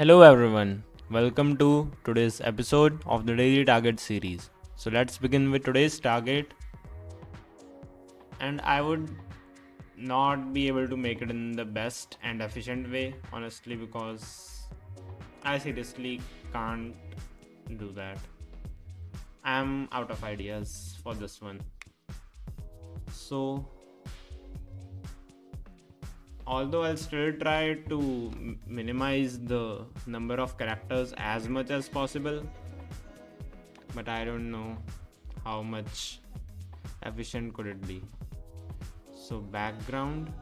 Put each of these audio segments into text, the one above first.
Hello everyone, welcome to today's episode of the Daily Target series. So let's begin with today's target. And I would not be able to make it in the best and efficient way, honestly, because I seriously can't do that. I'm out of ideas for this one. So, although I'll still try to minimize the number of characters as much as possible, but I don't know how much efficient could it be. So background,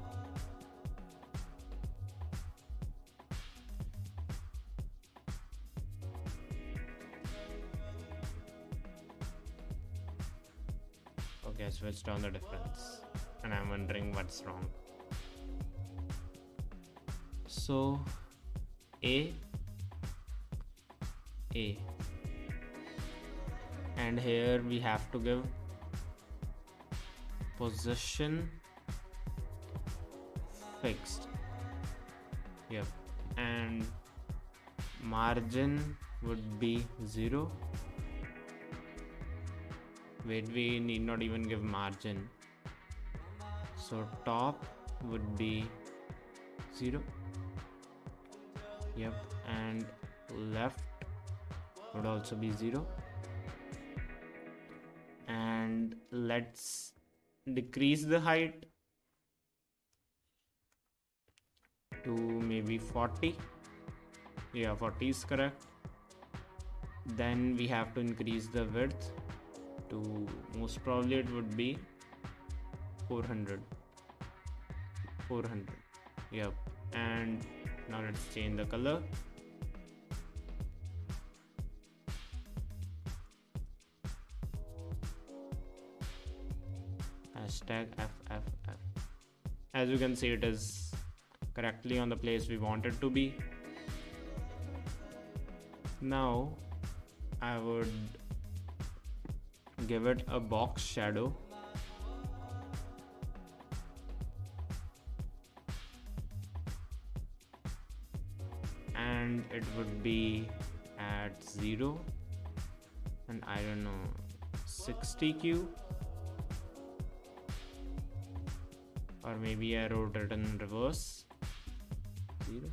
okay, I switched on the difference and I'm wondering what's wrong. So A and here we have to give position fixed, yep, and margin would be 0. Wait, we need not even give margin, so top would be 0, yep, and left would also be 0. And let's decrease the height to maybe 40. Yeah, 40 is correct. Then we have to increase the width to, most probably it would be 400. Yep. And now let's change the color. Hashtag FFF. As you can see, it is correctly on the place we want it to be. Now I would give it a box shadow. And it would be at 0 and I don't know, 60Q, or maybe I wrote it in reverse. 0.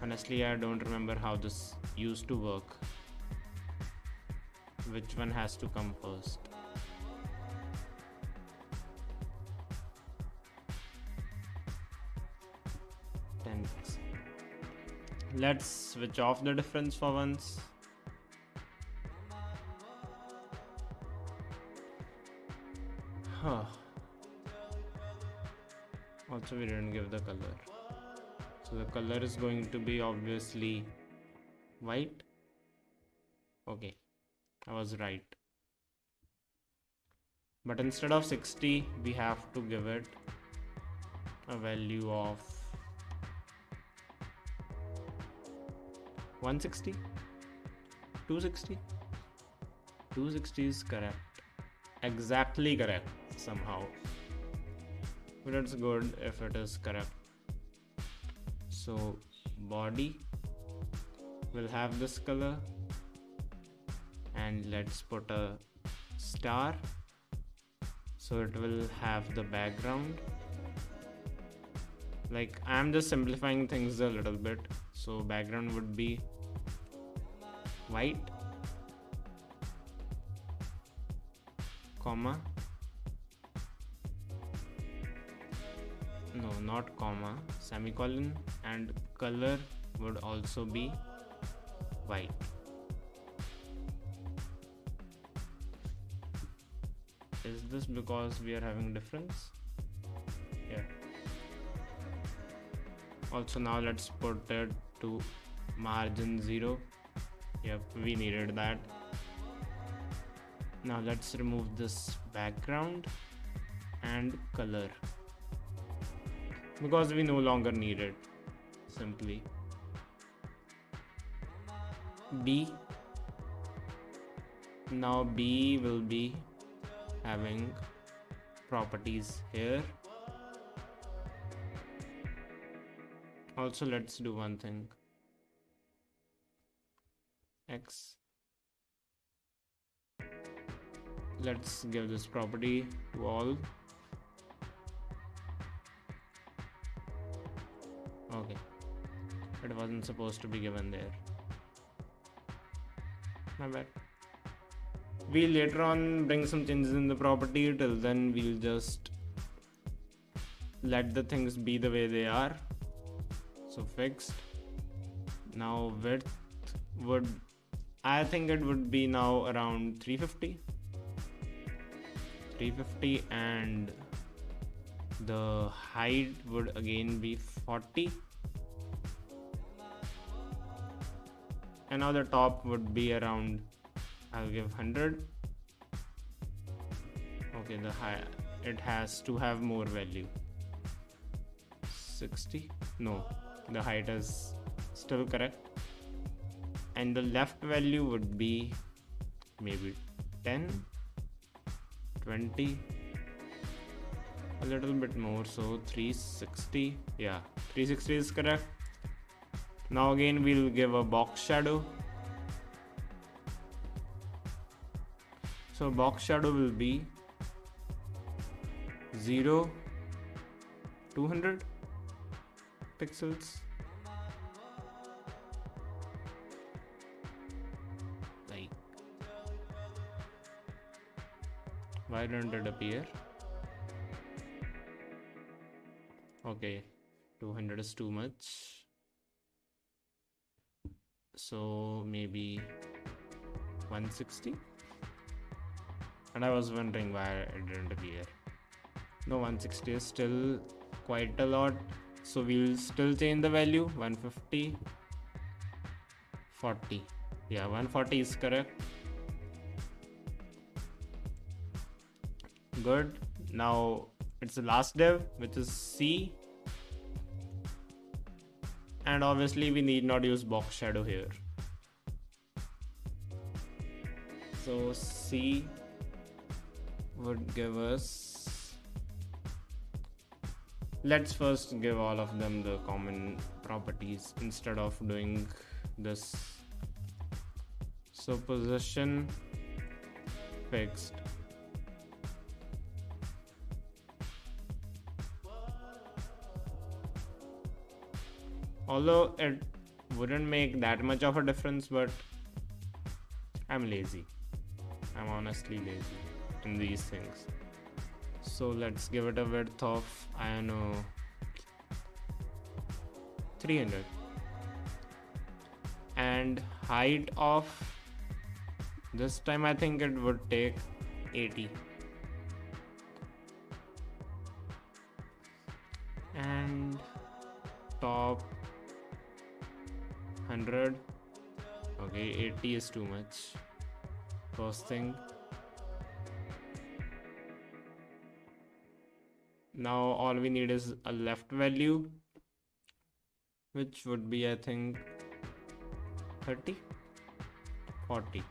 Honestly, I don't remember how this used to work. Which one has to come first? Let's switch off the difference for once. Also, we didn't give the color. So the color is going to be obviously white. Okay, I was right. But instead of 60, we have to give it a value of 160, 260. 260 is correct. Exactly correct somehow. But it's good if it is correct. So body will have this color, and let's put a star, so it will have the background. Like, I'm just simplifying things a little bit. So background would be white, comma, no, not comma, semicolon, and color would also be white. Is this because we are having difference? Yeah. Also, now let's put it to margin 0. Yep, we needed that. Now let's remove this background and color, because we no longer need it. Simply B. Now B will be having properties here. Also, let's do one thing. X. Let's give this property to all. Okay, it wasn't supposed to be given there. My bad. We'll later on bring some changes in the property. Till then, we'll just let the things be the way they are. So fixed. Now width would, I think it would be now around 350, and the height would again be 40, and now the top would be around, I'll give 100. Okay, the height, it has to have more value. 60. No, the height is still correct, and the left value would be maybe 10, 20, a little bit more, so 360. Yeah, 360 is correct. Now again we'll give a box shadow. So box shadow will be 0, 200 pixels. Like, why don't it appear? Okay, 200 is too much. So maybe 160. And I was wondering why it didn't appear. No, 160 is still quite a lot. So we'll still change the value. 150, 40. Yeah, 140 is correct. Good. Now it's the last div, which is C. And obviously we need not use box shadow here. So C would give us, let's first give all of them the common properties instead of doing this. So position fixed. Although it wouldn't make that much of a difference, but I'm lazy. I'm honestly lazy in these things. So let's give it a width of, I don't know, 300, and height of, this time I think it would take 80, and top 100. Okay, 80 is too much. First thing. Now all we need is a left value, which would be, I think, 30, 40.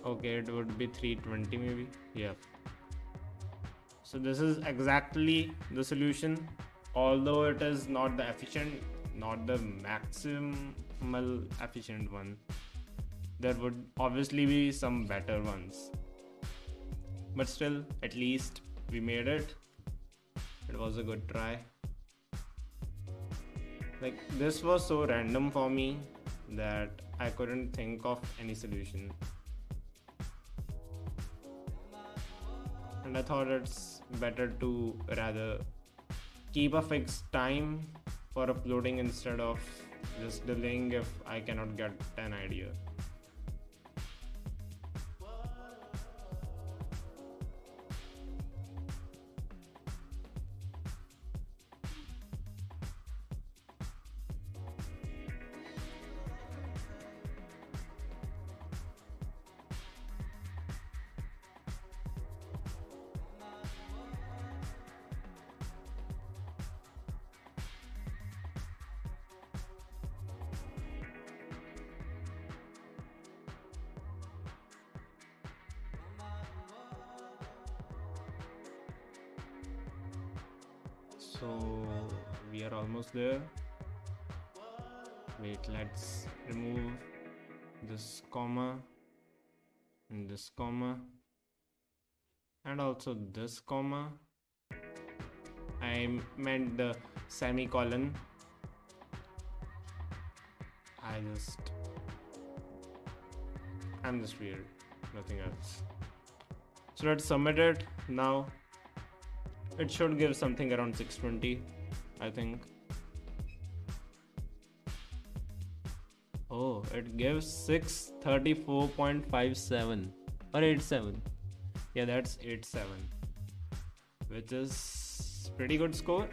Okay, it would be 320 maybe. Yeah. So this is exactly the solution. Although it is not the efficient, not the maximal efficient one, there would obviously be some better ones. But still, at least we made it. It was a good try. Like, this was so random for me that I couldn't think of any solution. And I thought it's better to rather keep a fixed time for uploading instead of just delaying if I cannot get an idea. So we are almost there. Wait, let's remove this comma and this comma and also this comma. I meant the semicolon. I'm just weird, nothing else. So let's submit it now. It should give something around 620, I think. Oh, it gives 634.57 or 87. Yeah, that's 87, which is pretty good score.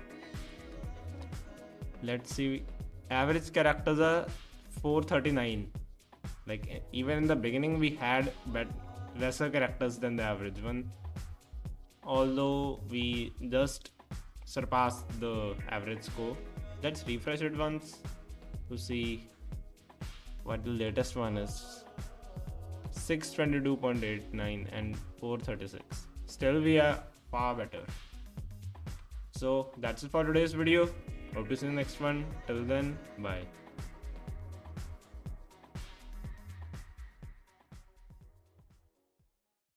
Let's see. Average characters are 439. Like even in the beginning we had lesser characters than the average one, although we just surpassed the average score. Let's refresh it once to see what the latest one is. 622.89 and 436. Still we are far better. So that's it for today's video. Hope to see you in the next one. Till then, bye.